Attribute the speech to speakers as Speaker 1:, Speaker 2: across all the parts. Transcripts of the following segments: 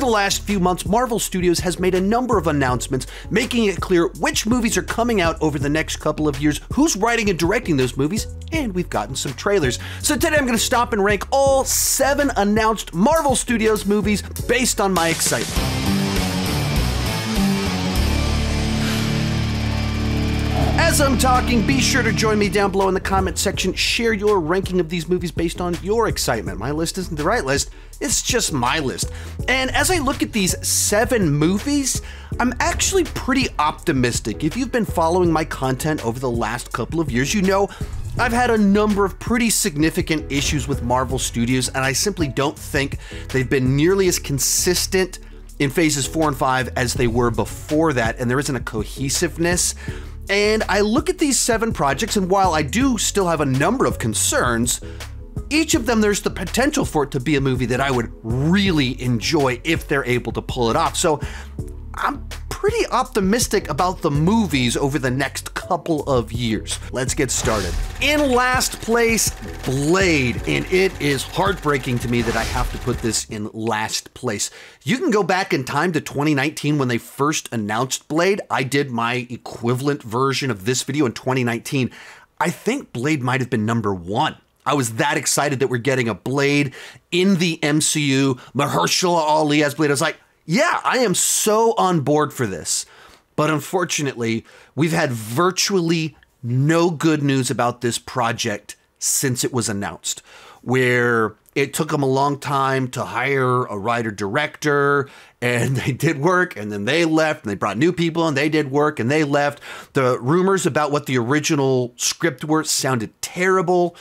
Speaker 1: the last few months, Marvel Studios has made a number of announcements making it clear which movies are coming out over the next couple of years, who's writing and directing those movies, and we've gotten some trailers. So today I'm going to stop and rank all 7 announced Marvel Studios movies based on my excitement. As I'm talking, be sure to join me down below in the comment section. Share your ranking of these movies based on your excitement. My list isn't the right list, it's just my list. And as I look at these 7 movies, I'm actually pretty optimistic. If you've been following my content over the last couple of years, you know I've had a number of pretty significant issues with Marvel Studios, and I simply don't think they've been nearly as consistent in phases 4 and 5 as they were before that, and there isn't a cohesiveness. And I look at these 7 projects, and while I do still have a number of concerns, each of them there's the potential for it to be a movie that I would really enjoy if they're able to pull it off. So I'm pretty optimistic about the movies over the next couple of years. Let's get started. In last place, Blade, and it is heartbreaking to me that I have to put this in last place. You can go back in time to 2019 when they first announced Blade. I did my equivalent version of this video in 2019. I think Blade might have been number 1. I was that excited that we're getting a Blade in the MCU. Mahershala Ali as Blade. I was like, yeah, I am so on board for this. But unfortunately, we've had virtually no good news about this project since it was announced, where it took them a long time to hire a writer-director, and they did work, and then they left, and they brought new people, and they did work, and they left. The rumors about what the original script were sounded terrible,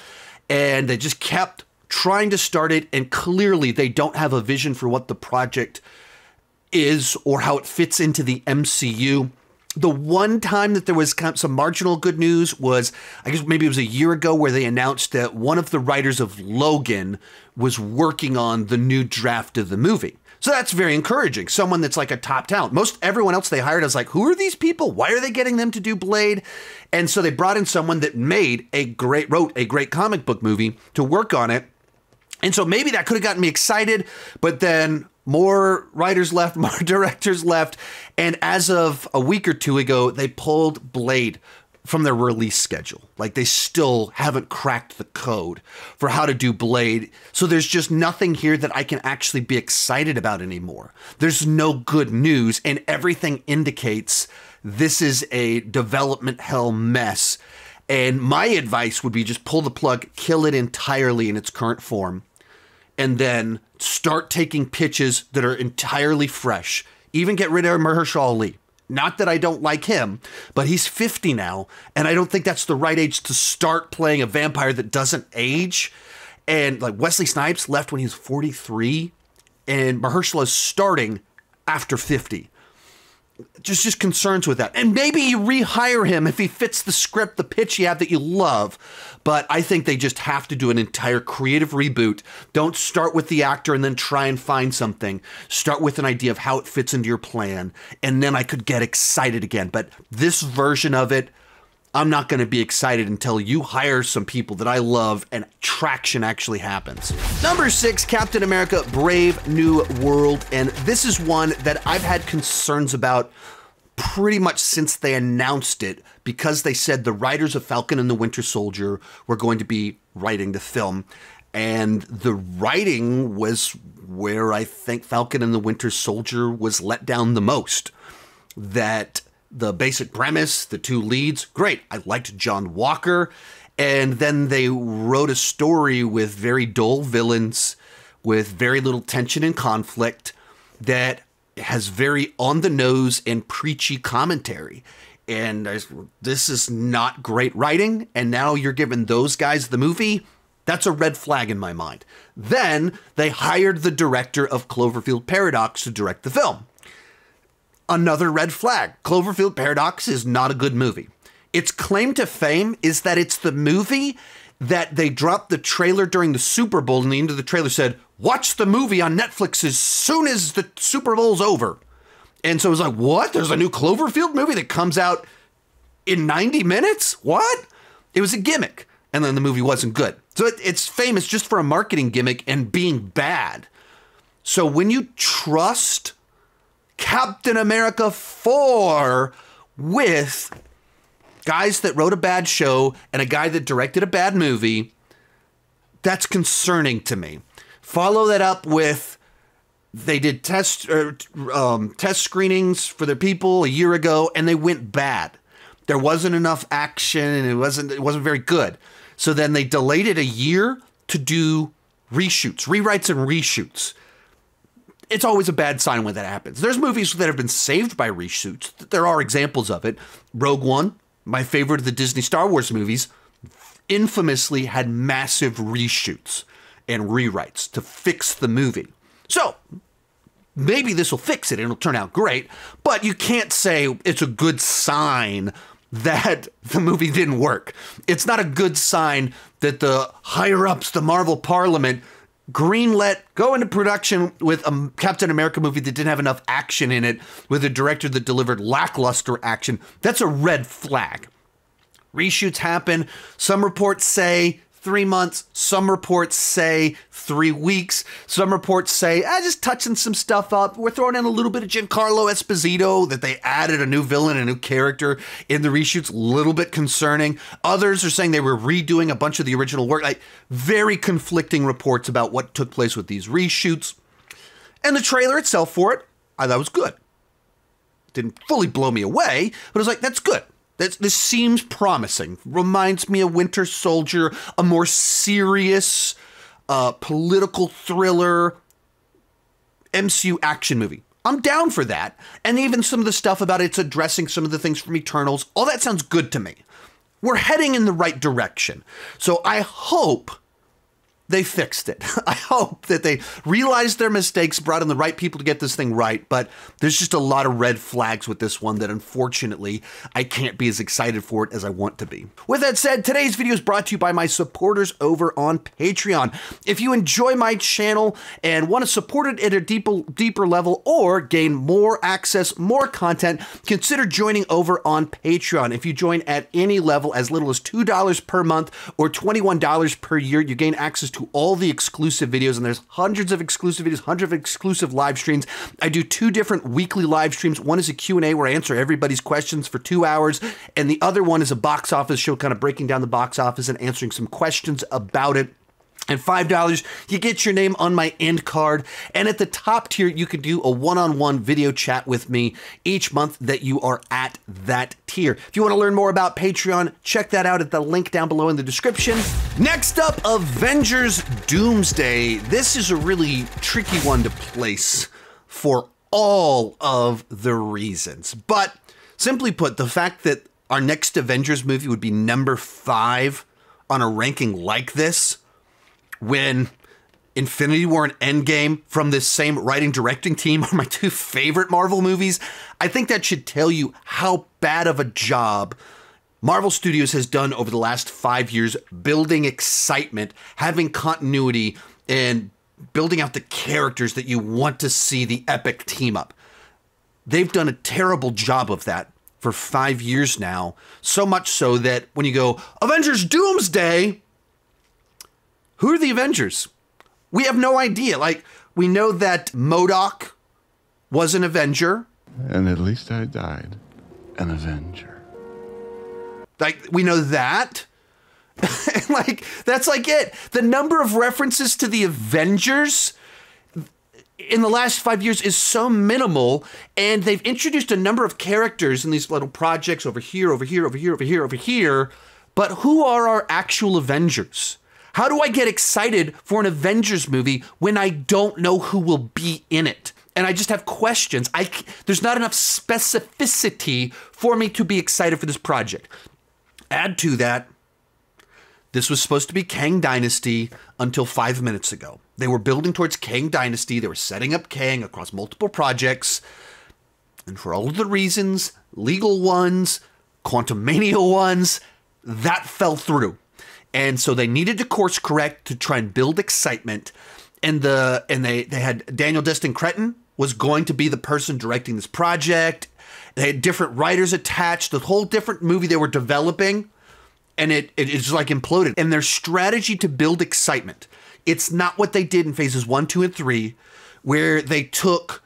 Speaker 1: and they just kept trying to start it, and clearly they don't have a vision for what the project is or how it fits into the MCU. The one time that there was kind of some marginal good news was, I guess maybe it was a year ago, where they announced that one of the writers of Logan was working on the new draft of the movie. So that's very encouraging. Someone that's like a top talent. Most everyone else they hired, I was like, who are these people? Why are they getting them to do Blade? And so they brought in someone that wrote a great comic book movie to work on it. And so maybe that could have gotten me excited, but then more writers left, more directors left, and as of a week or 2 ago, they pulled Blade from their release schedule. Like, they still haven't cracked the code for how to do Blade, so there's just nothing here that I can actually be excited about anymore. There's no good news, and everything indicates this is a development hell mess, and my advice would be just pull the plug, kill it entirely in its current form, and then start taking pitches that are entirely fresh. Even get rid of Mahershala Ali. Not that I don't like him, but he's 50 now, and I don't think that's the right age to start playing a vampire that doesn't age. And like Wesley Snipes left when he was 43, and Mahershala is starting after 50. Just concerns with that. And maybe you rehire him if he fits the script, the pitch you have that you love. But I think they just have to do an entire creative reboot. Don't start with the actor and then try and find something. Start with an idea of how it fits into your plan. And then I could get excited again. But this version of it, I'm not going to be excited until you hire some people that I love and traction actually happens. Number 6, Captain America: Brave New World. And this is one that I've had concerns about pretty much since they announced it, because they said the writers of Falcon and the Winter Soldier were going to be writing the film. And the writing was where I think Falcon and the Winter Soldier was let down the most. That the basic premise, the 2 leads, great. I liked John Walker. And then they wrote a story with very dull villains, with very little tension and conflict, that has very on the nose and preachy commentary. And this is not great writing. And now you're giving those guys the movie. That's a red flag in my mind. Then they hired the director of Cloverfield Paradox to direct the film. Another red flag. Cloverfield Paradox is not a good movie. Its claim to fame is that it's the movie that they dropped the trailer during the Super Bowl, and the end of the trailer said, watch the movie on Netflix as soon as the Super Bowl's over. And so it was like, what? There's a new Cloverfield movie that comes out in 90 minutes? What? It was a gimmick. And then the movie wasn't good. So it's famous just for a marketing gimmick and being bad. So when you trust Captain America 4 with guys that wrote a bad show and a guy that directed a bad movie, that's concerning to me. Follow that up with they did test screenings for their people a year ago and they went bad. There wasn't enough action and it wasn't very good. So then they delayed it a year to do reshoots, rewrites and reshoots. It's always a bad sign when that happens. There's movies that have been saved by reshoots. There are examples of it. Rogue One, my favorite of the Disney Star Wars movies, infamously had massive reshoots and rewrites to fix the movie. So maybe this will fix it and it'll turn out great, but you can't say it's a good sign that the movie didn't work. It's not a good sign that the higher-ups, the Marvel Parliament, greenlit, go into production with a Captain America movie that didn't have enough action in it, with a director that delivered lackluster action. That's a red flag. Reshoots happen. Some reports say 3 months. Some reports say 3 weeks. Some reports say, just touching some stuff up. We're throwing in a little bit of Giancarlo Esposito, that they added a new villain, a new character in the reshoots. A little bit concerning. Others are saying they were redoing a bunch of the original work. Like, very conflicting reports about what took place with these reshoots. And the trailer itself for it, I thought was good. Didn't fully blow me away, but I was like, that's good. This seems promising. Reminds me of Winter Soldier, a more serious political thriller MCU action movie. I'm down for that. And even some of the stuff about it's addressing some of the things from Eternals, all that sounds good to me. We're heading in the right direction. So I hope they fixed it. I hope that they realized their mistakes, brought in the right people to get this thing right, but there's just a lot of red flags with this one that unfortunately I can't be as excited for it as I want to be. With that said, today's video is brought to you by my supporters over on Patreon. If you enjoy my channel and want to support it at a deeper level or gain more access, more content, consider joining over on Patreon. If you join at any level, as little as $2 per month or $21 per year, you gain access to all the exclusive videos, and there's hundreds of exclusive videos, hundreds of exclusive live streams. I do 2 different weekly live streams. One is a Q&A where I answer everybody's questions for 2 hours, and the other one is a box office show, kind of breaking down the box office and answering some questions about it. And $5, you get your name on my end card. And at the top tier, you can do a one-on-one video chat with me each month that you are at that tier. If you want to learn more about Patreon, check that out at the link down below in the description. Next up, Avengers Doomsday. This is a really tricky one to place for all of the reasons. But simply put, the fact that our next Avengers movie would be number 5 on a ranking like this, when Infinity War and Endgame from this same writing directing team are my 2 favorite Marvel movies, I think that should tell you how bad of a job Marvel Studios has done over the last 5 years building excitement, having continuity, and building out the characters that you want to see the epic team up. They've done a terrible job of that for 5 years now, so much so that when you go, Avengers Doomsday, who are the Avengers? We have no idea. Like, we know that MODOK was an Avenger.
Speaker 2: And at least I died an Avenger.
Speaker 1: Like, we know that. Like, that's like it. The number of references to the Avengers in the last 5 years is so minimal, and they've introduced a number of characters in these little projects over here, over here, over here, over here, over here. But who are our actual Avengers? How do I get excited for an Avengers movie when I don't know who will be in it? And I just have questions. There's not enough specificity for me to be excited for this project. Add to that, this was supposed to be Kang Dynasty until 5 minutes ago. They were building towards Kang Dynasty. They were setting up Kang across multiple projects. And for all of the reasons, legal ones, Quantumania ones, that fell through. And so they needed to course correct to try and build excitement. And they had Daniel Destin Cretton was going to be the person directing this project. They had different writers attached, the whole different movie they were developing. And it just like imploded. And their strategy to build excitement, it's not what they did in phases 1, 2, and 3, where they took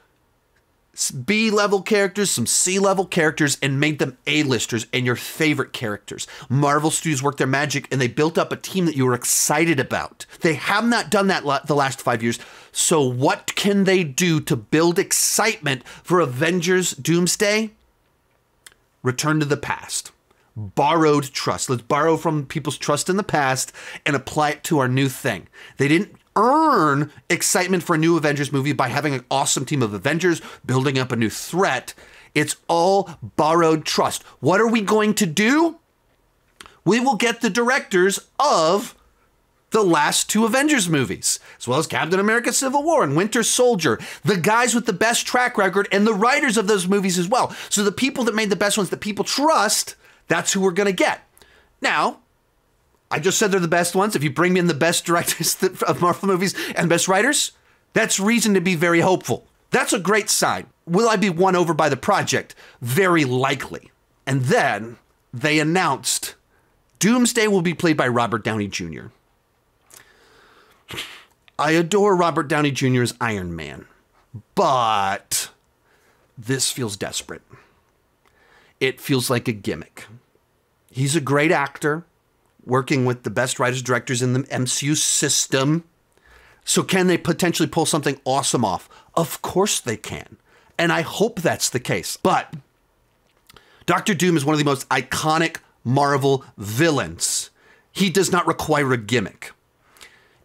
Speaker 1: B-level characters, some C-level characters, and made them A-listers and your favorite characters. Marvel Studios worked their magic, and they built up a team that you were excited about. They have not done that the last 5 years, so what can they do to build excitement for Avengers Doomsday? Return to the past. Borrowed trust. Let's borrow from people's trust in the past and apply it to our new thing. They didn't earn excitement for a new Avengers movie by having an awesome team of Avengers, building up a new threat. It's all borrowed trust. What are we going to do? We will get the directors of the last 2 Avengers movies, as well as Captain America Civil War and Winter Soldier, the guys with the best track record and the writers of those movies as well. So the people that made the best ones that people trust, that's who we're going to get. Now, I just said they're the best ones. If you bring me in the best directors of Marvel movies and best writers, that's reason to be very hopeful. That's a great sign. Will I be won over by the project? Very likely. And then they announced Doomsday will be played by Robert Downey Jr. I adore Robert Downey Jr. as Iron Man, but this feels desperate. It feels like a gimmick. He's a great actor, working with the best writers and directors in the MCU system. So can they potentially pull something awesome off? Of course they can. And I hope that's the case. But Doctor Doom is one of the most iconic Marvel villains. He does not require a gimmick.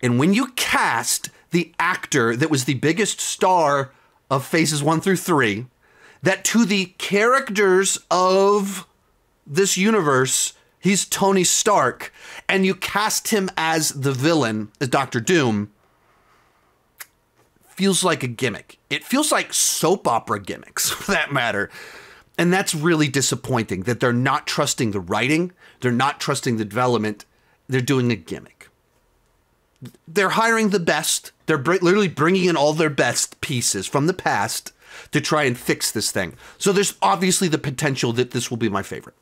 Speaker 1: And when you cast the actor that was the biggest star of phases 1 through 3, that to the characters of this universe, he's Tony Stark, and you cast him as the villain, as Doctor Doom, feels like a gimmick. It feels like soap opera gimmicks, for that matter. And that's really disappointing, that they're not trusting the writing, they're not trusting the development, they're doing a gimmick. They're hiring the best, they're literally bringing in all their best pieces from the past to try and fix this thing. So there's obviously the potential that this will be my favorite.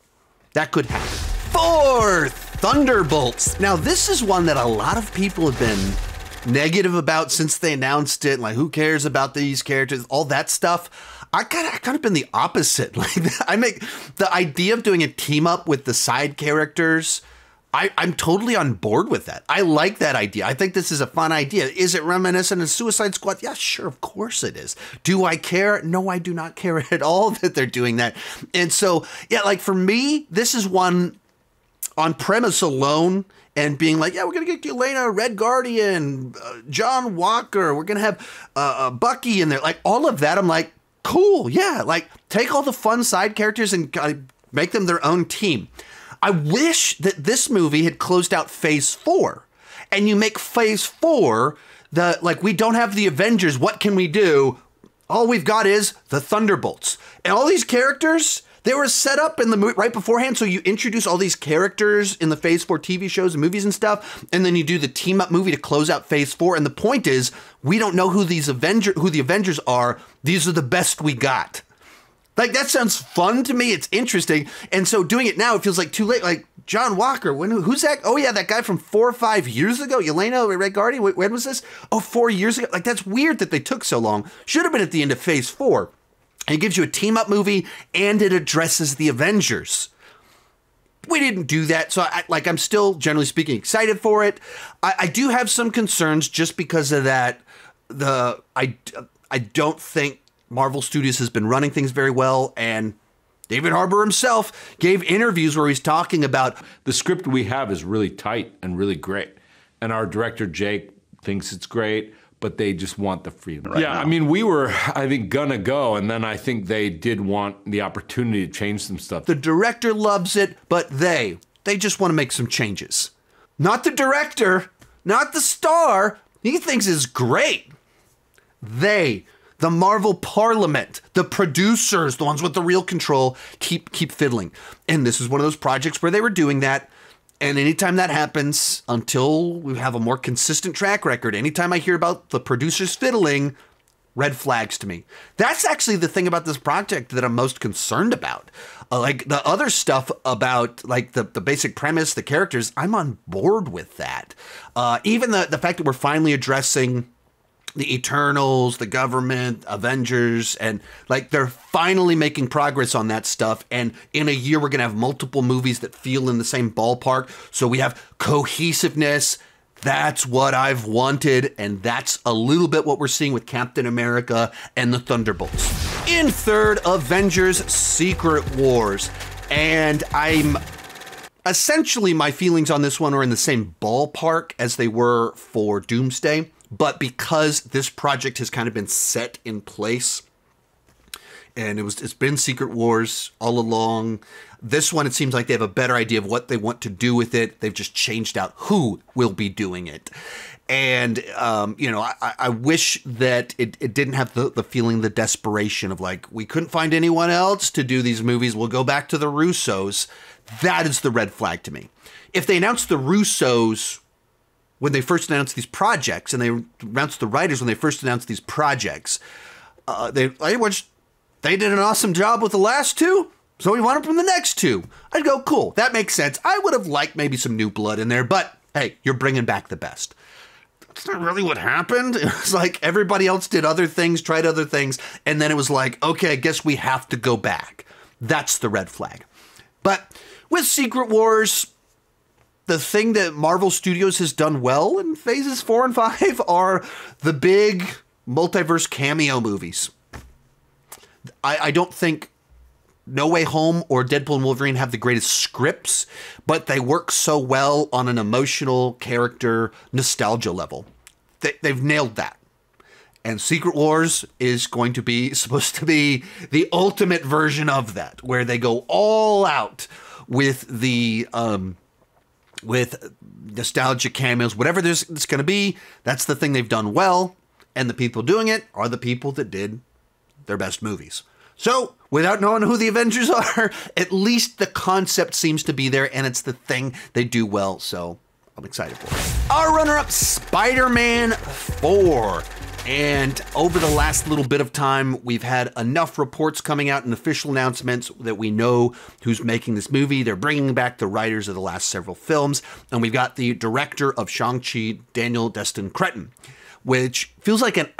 Speaker 1: That could happen. 4th, Thunderbolts. Now, this is one that a lot of people have been negative about since they announced it. Like, who cares about these characters? All that stuff. I kind of been the opposite. Like, I make the idea of doing a team up with the side characters. I'm totally on board with that. I like that idea. I think this is a fun idea. Is it reminiscent of Suicide Squad? Yeah, sure, of course it is. Do I care? No, I do not care at all that they're doing that. And so, yeah, like for me, this is one on premise alone and being like, yeah, we're going to get Yelena, Red Guardian, John Walker. We're going to have Bucky in there. Like all of that, I'm like, cool, yeah. Like take all the fun side characters and make them their own team. I wish that this movie had closed out phase 4 and you make phase 4 we don't have the Avengers. What can we do? All we've got is the Thunderbolts and all these characters. They were set up in the movie right beforehand. So you introduce all these characters in the phase 4 TV shows and movies and stuff. And then you do the team up movie to close out phase 4. And the point is we don't know who the Avengers are. These are the best we got. Like, that sounds fun to me. It's interesting. And so doing it now, it feels like too late. Like, John Walker, who's that? Oh, yeah, that guy from 4 or 5 years ago. Yelena, Red Guardian, when was this? Oh, 4 years ago. Like, that's weird that they took so long. Should have been at the end of phase 4. And it gives you a team-up movie, and it addresses the Avengers. We didn't do that, so I'm still, generally speaking, excited for it. I do have some concerns just because of that. I don't think Marvel Studios has been running things very well, and David Harbour himself gave interviews where he's talking about
Speaker 3: the script we have is really tight and really great, and our director Jake thinks it's great, but they just want the freedom right now. I mean, we were, I think, gonna go, and then I think they did want the opportunity to change some stuff.
Speaker 1: The director loves it, but they just want to make some changes. Not the director, not the star. He thinks it's great. The Marvel Parliament, the producers, the ones with the real control, keep fiddling. And this is one of those projects where they were doing that. And anytime that happens, until we have a more consistent track record, anytime I hear about the producers fiddling, red flags to me. That's actually the thing about this project that I'm most concerned about. Like the other stuff about like the basic premise, the characters, I'm on board with that. Even the fact that we're finally addressing the Eternals, the government, Avengers, and like they're finally making progress on that stuff. And in a year, we're going to have multiple movies that feel in the same ballpark. So we have cohesiveness. That's what I've wanted. And that's a little bit what we're seeing with Captain America and the Thunderbolts. In third, Avengers Secret Wars. And essentially my feelings on this one are in the same ballpark as they were for Doomsday. But because this project has kind of been set in place, and it's been Secret Wars all along, this one, it seems like they have a better idea of what they want to do with it. They've just changed out who will be doing it. And, I wish that it didn't have the feeling, the desperation of like, we couldn't find anyone else to do these movies. We'll go back to the Russos. That is the red flag to me. If they announced the Russos when they first announced these projects, and they announced the writers when they first announced these projects, they did an awesome job with the last two, so we want them from the next two. I'd go, cool, that makes sense. I would have liked maybe some new blood in there, but hey, you're bringing back the best. That's not really what happened. It was like everybody else did other things, tried other things, and then it was like, okay, I guess we have to go back. That's the red flag. But with Secret Wars, the thing that Marvel Studios has done well in phases 4 and 5 are the big multiverse cameo movies. I don't think No Way Home or Deadpool and Wolverine have the greatest scripts, but they work so well on an emotional character nostalgia level. They've nailed that. And Secret Wars is supposed to be the ultimate version of that, where they go all out with the with nostalgia cameos, whatever it's going to be. That's the thing they've done well, and the people doing it are the people that did their best movies. So, without knowing who the Avengers are, at least the concept seems to be there, and it's the thing they do well, so I'm excited for it. Our runner-up, Spider-Man 4. And over the last little bit of time, we've had enough reports coming out and official announcements that we know who's making this movie. They're bringing back the writers of the last several films. And we've got the director of Shang-Chi, Daniel Destin Cretton, which feels like an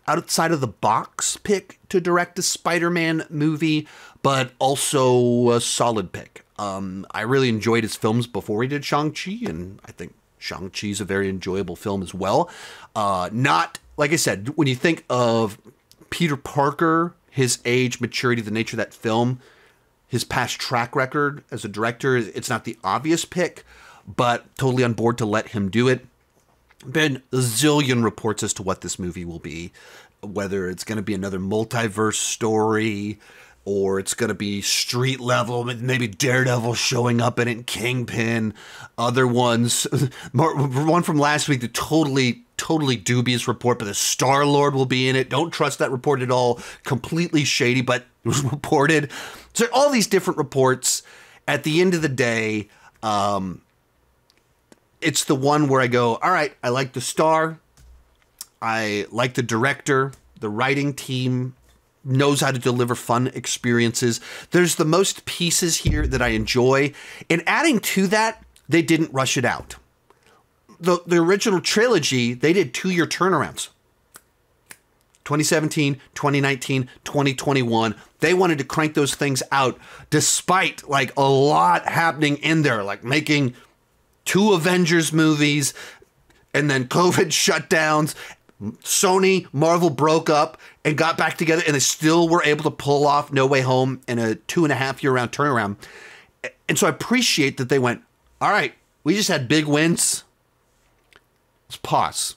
Speaker 1: outside of the box pick to direct a Spider-Man movie, but also a solid pick. I really enjoyed his films before he did Shang-Chi, and I think Shang-Chi's a very enjoyable film as well. Like I said, when you think of Peter Parker, his age, maturity, the nature of that film, his past track record as a director, it's not the obvious pick, but totally on board to let him do it. Been a zillion reports as to what this movie will be, whether it's going to be another multiverse story, or it's going to be street level, maybe Daredevil showing up in it, Kingpin, other ones. One from last week, the totally dubious report, but the Star-Lord will be in it. Don't trust that report at all. Completely shady, but it was reported. So all these different reports. At the end of the day, it's the one where I go, all right, I like the star. I like the director. The writing team knows how to deliver fun experiences. There's the most pieces here that I enjoy. And adding to that, they didn't rush it out. The original trilogy, they did 2-year turnarounds. 2017, 2019, 2021. They wanted to crank those things out despite like a lot happening in there, like making 2 Avengers movies and then COVID shutdowns. Sony, Marvel broke up and got back together, and they still were able to pull off No Way Home in a 2.5-year round turnaround. And so I appreciate that they went, all right, we just had big wins. Let's pause.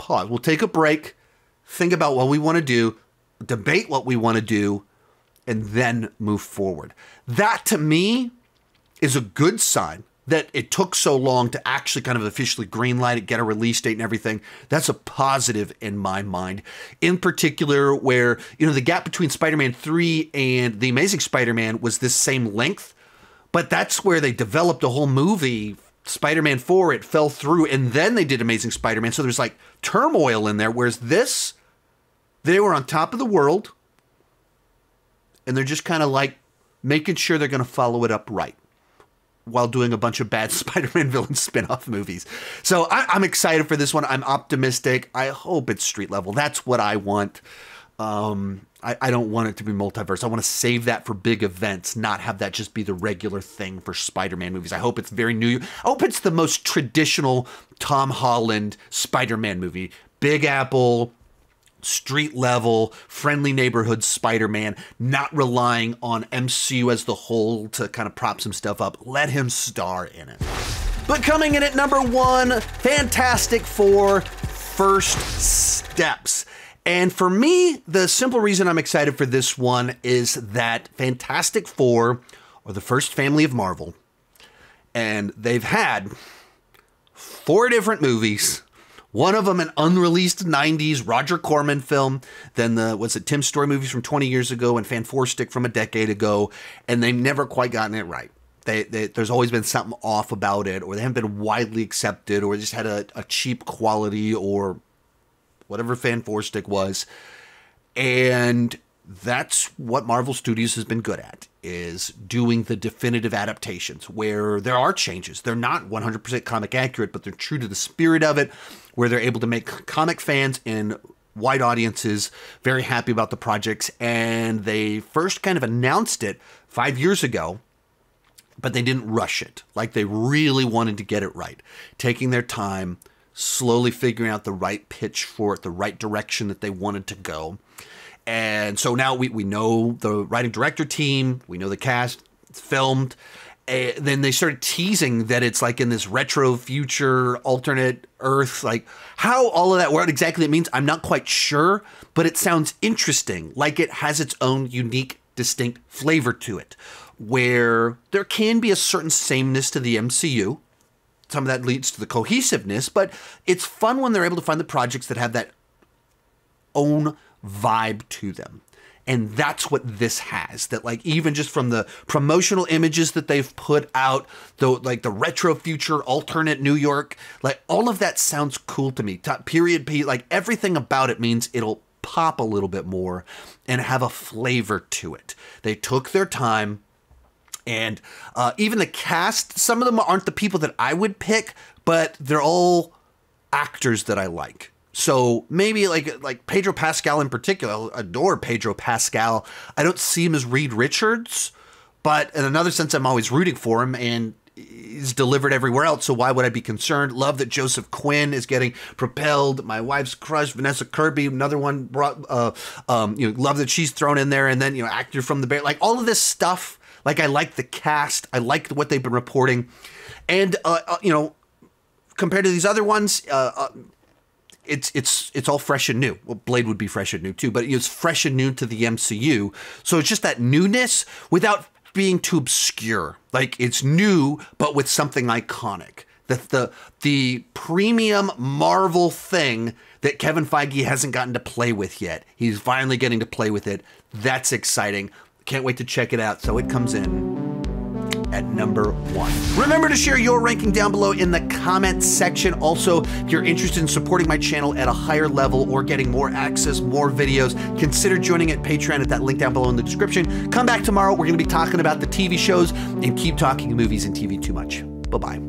Speaker 1: We'll take a break, think about what we want to do, debate what we want to do, and then move forward. That, to me, is a good sign that it took so long to actually kind of officially greenlight it, get a release date and everything. That's a positive in my mind. In particular, where, the gap between Spider-Man 3 and The Amazing Spider-Man was this same length, but that's where they developed a whole movie. Spider-Man 4, it fell through, and then they did Amazing Spider-Man. So there's like turmoil in there, whereas this, they were on top of the world, and they're just kind of like making sure they're going to follow it up right. while doing a bunch of bad Spider-Man villain spin-off movies. So I'm excited for this one. I'm optimistic. I hope it's street level. That's what I want. I don't want it to be multiverse. I want to save that for big events, not have that just be the regular thing for Spider-Man movies. I hope it's very new. I hope it's the most traditional Tom Holland Spider-Man movie. Big Apple, street level, friendly neighborhood Spider-Man, not relying on MCU as the whole to kind of prop some stuff up. Let him star in it. But coming in at number 1, Fantastic Four: First Steps. And for me, the simple reason I'm excited for this one is that Fantastic Four are the first family of Marvel. And they've had 4 different movies. One of them an unreleased 90s Roger Corman film. Then Tim Story movies from 20 years ago and Fan Four Stick from a decade ago. And they've never quite gotten it right. There's always been something off about it, or they haven't been widely accepted, or just had a cheap quality, or whatever Fan Four Stick was. And that's what Marvel Studios has been good at, is doing the definitive adaptations where there are changes. They're not 100% comic accurate, but they're true to the spirit of it, where they're able to make comic fans and wide audiences very happy about the projects. And they first kind of announced it 5 years ago, but they didn't rush it. Like, they really wanted to get it right, taking their time, slowly figuring out the right pitch for it, the right direction that they wanted to go. And so now we know the writing director team, we know the cast, it's filmed. Then they started teasing that it's like in this retro future, alternate Earth, like how all of that, what exactly it means, I'm not quite sure, but it sounds interesting. Like it has its own unique, distinct flavor to it, where there can be a certain sameness to the MCU. Some of that leads to the cohesiveness, but it's fun when they're able to find the projects that have that own vibe to them. And that's what this has. That, like, even just from the promotional images that they've put out, the retro future, alternate New York, like all of that sounds cool to me. Period P, like everything about it means it'll pop a little bit more and have a flavor to it. They took their time. And even the cast, some of them aren't the people that I would pick, but they're all actors that I like. So maybe like Pedro Pascal in particular, I adore Pedro Pascal. I don't see him as Reed Richards, but in another sense, I'm always rooting for him, and he's delivered everywhere else, so why would I be concerned? Love that Joseph Quinn is getting propelled. My wife's crush, Vanessa Kirby, another one, brought, love that she's thrown in there, and then, actor from the Bear, like all of this stuff. Like, I like the cast. I like what they've been reporting. And, compared to these other ones, it's all fresh and new. Well, Blade would be fresh and new too, but it's fresh and new to the MCU. So it's just that newness without being too obscure. Like, it's new, but with something iconic. The premium Marvel thing that Kevin Feige hasn't gotten to play with yet. He's finally getting to play with it. That's exciting. Can't wait to check it out. So it comes in at number 1. Remember to share your ranking down below in the comments section. Also, if you're interested in supporting my channel at a higher level or getting more access, more videos, consider joining at Patreon at that link down below in the description. Come back tomorrow. We're going to be talking about the TV shows and keep talking movies and TV too much. Bye-bye.